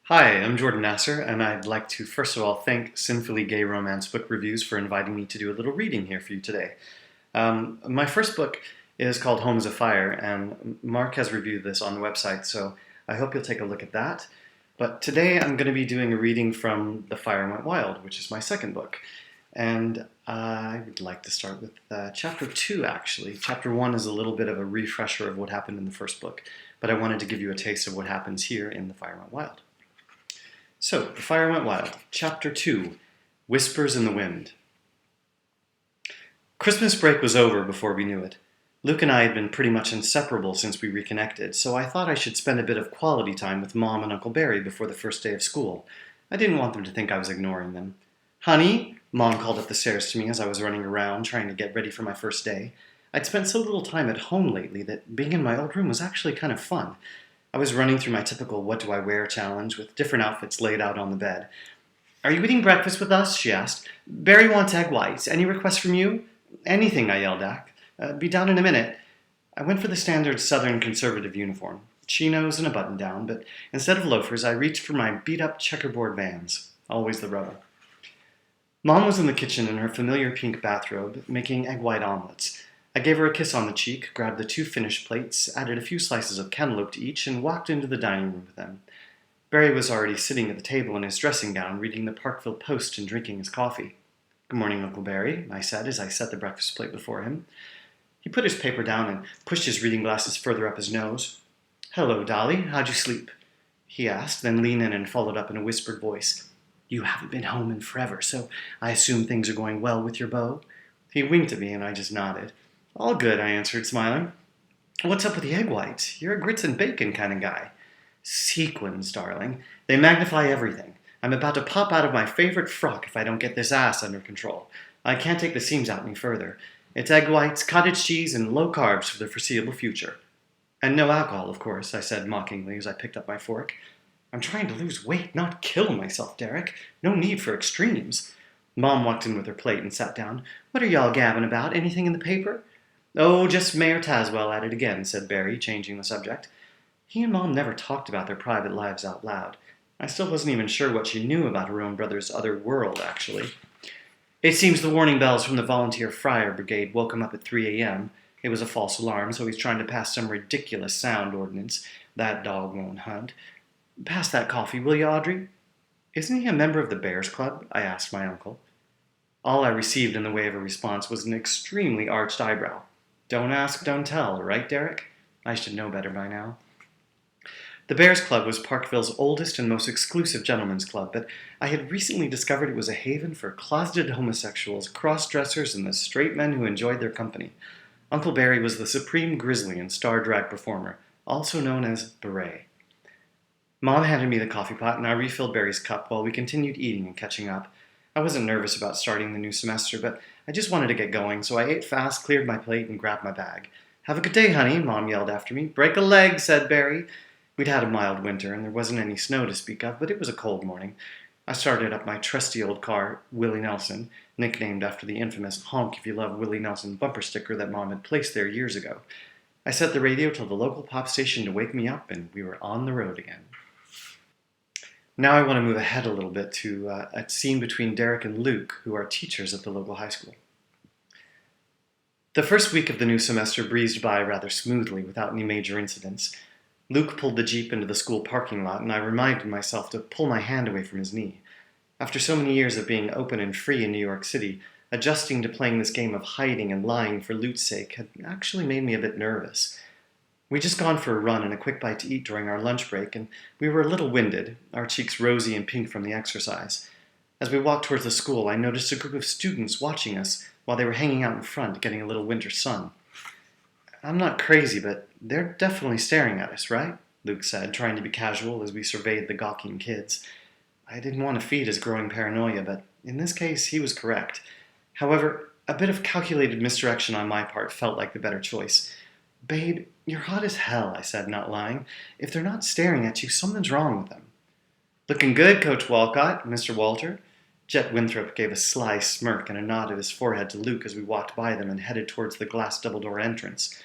Hi, I'm Jordan Nasser, and I'd like to first of all thank Sinfully Gay Romance Book Reviews for inviting me to do a little reading here for you today. My first book is called Home is a Fire, and Mark has reviewed this on the website, so I hope you'll take a look at that. But today I'm going to be doing a reading from The Fire Went Wild, which is my second book. And I would like to start with Chapter 2, actually. Chapter 1 is a little bit of a refresher of what happened in the first book, but I wanted to give you a taste of what happens here in The Fire Went Wild. So, The Fire Went Wild, Chapter 2, Whispers in the Wind. Christmas break was over before we knew it. Luke and I had been pretty much inseparable since we reconnected, so I thought I should spend a bit of quality time with Mom and Uncle Barry before the first day of school. I didn't want them to think I was ignoring them. "Honey," Mom called up the stairs to me as I was running around trying to get ready for my first day. I'd spent so little time at home lately that being in my old room was actually kind of fun. I was running through my typical what do I wear challenge with different outfits laid out on the bed. "Are you eating breakfast with us?" she asked. "Barry wants egg whites. Any requests from you?" "Anything," I yelled back. "Be down in a minute." I went for the standard Southern conservative uniform, chinos and a button-down, but instead of loafers, I reached for my beat-up checkerboard Vans, always the rebel. Mom was in the kitchen in her familiar pink bathrobe, making egg white omelets. I gave her a kiss on the cheek, grabbed the 2 finished plates, added a few slices of cantaloupe to each, and walked into the dining room with them. Barry was already sitting at the table in his dressing gown, reading the Parkville Post and drinking his coffee. "Good morning, Uncle Barry," I said as I set the breakfast plate before him. He put his paper down and pushed his reading glasses further up his nose. "Hello, Dolly. How'd you sleep?" he asked, then leaned in and followed up in a whispered voice. "You haven't been home in forever, so I assume things are going well with your beau?" He winked at me and I just nodded. "All good," I answered, smiling. "What's up with the egg whites? You're a grits and bacon kind of guy." "Sequins, darling. They magnify everything. I'm about to pop out of my favorite frock if I don't get this ass under control. I can't take the seams out any further. It's egg whites, cottage cheese, and low carbs for the foreseeable future." "And no alcohol, of course," I said mockingly as I picked up my fork. "I'm trying to lose weight, not kill myself, Derek. No need for extremes." Mom walked in with her plate and sat down. "What are y'all gabbing about? Anything in the paper?" "Oh, just Mayor Tazwell at it again," said Barry, changing the subject. He and Mom never talked about their private lives out loud. I still wasn't even sure what she knew about her own brother's other world, actually. "It seems the warning bells from the Volunteer Fire Brigade woke him up at 3 a.m. It was a false alarm, so he's trying to pass some ridiculous sound ordinance. That dog won't hunt. Pass that coffee, will you, Audrey?" "Isn't he a member of the Bears Club?" I asked my uncle. All I received in the way of a response was an extremely arched eyebrow. Don't ask, don't tell, right, Derek? I should know better by now. The Bears Club was Parkville's oldest and most exclusive gentlemen's club, but I had recently discovered it was a haven for closeted homosexuals, cross-dressers, and the straight men who enjoyed their company. Uncle Barry was the supreme grizzly and star drag performer, also known as Beret. Mom handed me the coffee pot, and I refilled Barry's cup while we continued eating and catching up. I wasn't nervous about starting the new semester, but I just wanted to get going, so I ate fast, cleared my plate, and grabbed my bag. "Have a good day, honey," Mom yelled after me. "Break a leg," said Barry. We'd had a mild winter, and there wasn't any snow to speak of, but it was a cold morning. I started up my trusty old car, Willie Nelson, nicknamed after the infamous "Honk If You Love Willie Nelson" bumper sticker that Mom had placed there years ago. I set the radio to the local pop station to wake me up, and we were on the road again. Now I want to move ahead a little bit to a scene between Derek and Luke, who are teachers at the local high school. The first week of the new semester breezed by rather smoothly without any major incidents. Luke pulled the Jeep into the school parking lot, and I reminded myself to pull my hand away from his knee. After so many years of being open and free in New York City, adjusting to playing this game of hiding and lying for loot's sake had actually made me a bit nervous. We'd just gone for a run and a quick bite to eat during our lunch break, and we were a little winded, our cheeks rosy and pink from the exercise. As we walked towards the school, I noticed a group of students watching us while they were hanging out in front, getting a little winter sun. "I'm not crazy, but they're definitely staring at us, right?" Luke said, trying to be casual as we surveyed the gawking kids. I didn't want to feed his growing paranoia, but in this case, he was correct. However, a bit of calculated misdirection on my part felt like the better choice. "Babe, you're hot as hell," I said, not lying. "If they're not staring at you, something's wrong with them." "Looking good, Coach Walcott, Mr. Walter." Jet Winthrop gave a sly smirk and a nod of his forehead to Luke as we walked by them and headed towards the glass double-door entrance.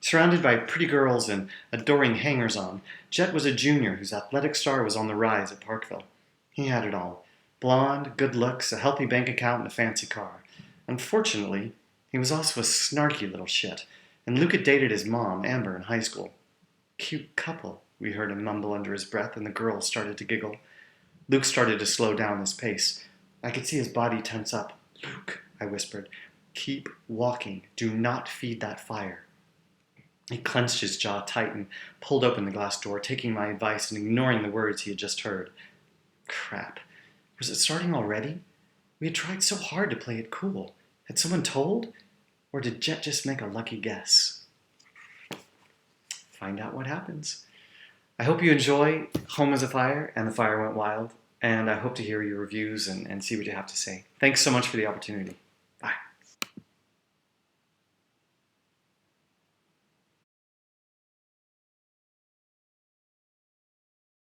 Surrounded by pretty girls and adoring hangers-on, Jet was a junior whose athletic star was on the rise at Parkville. He had it all. Blonde, good looks, a healthy bank account, and a fancy car. Unfortunately, he was also a snarky little shit, and Luke had dated his mom, Amber, in high school. Cute couple, we heard him mumble under his breath, and the girls started to giggle. Luke started to slow down his pace. I could see his body tense up. "Luke," I whispered, "keep walking. Do not feed that fire." He clenched his jaw tight and pulled open the glass door, taking my advice and ignoring the words he had just heard. Crap. Was it starting already? We had tried so hard to play it cool. Had someone told? Or did Jet just make a lucky guess? Find out what happens. I hope you enjoy Home as a Fire and The Fire Went Wild, and I hope to hear your reviews and see what you have to say. Thanks so much for the opportunity.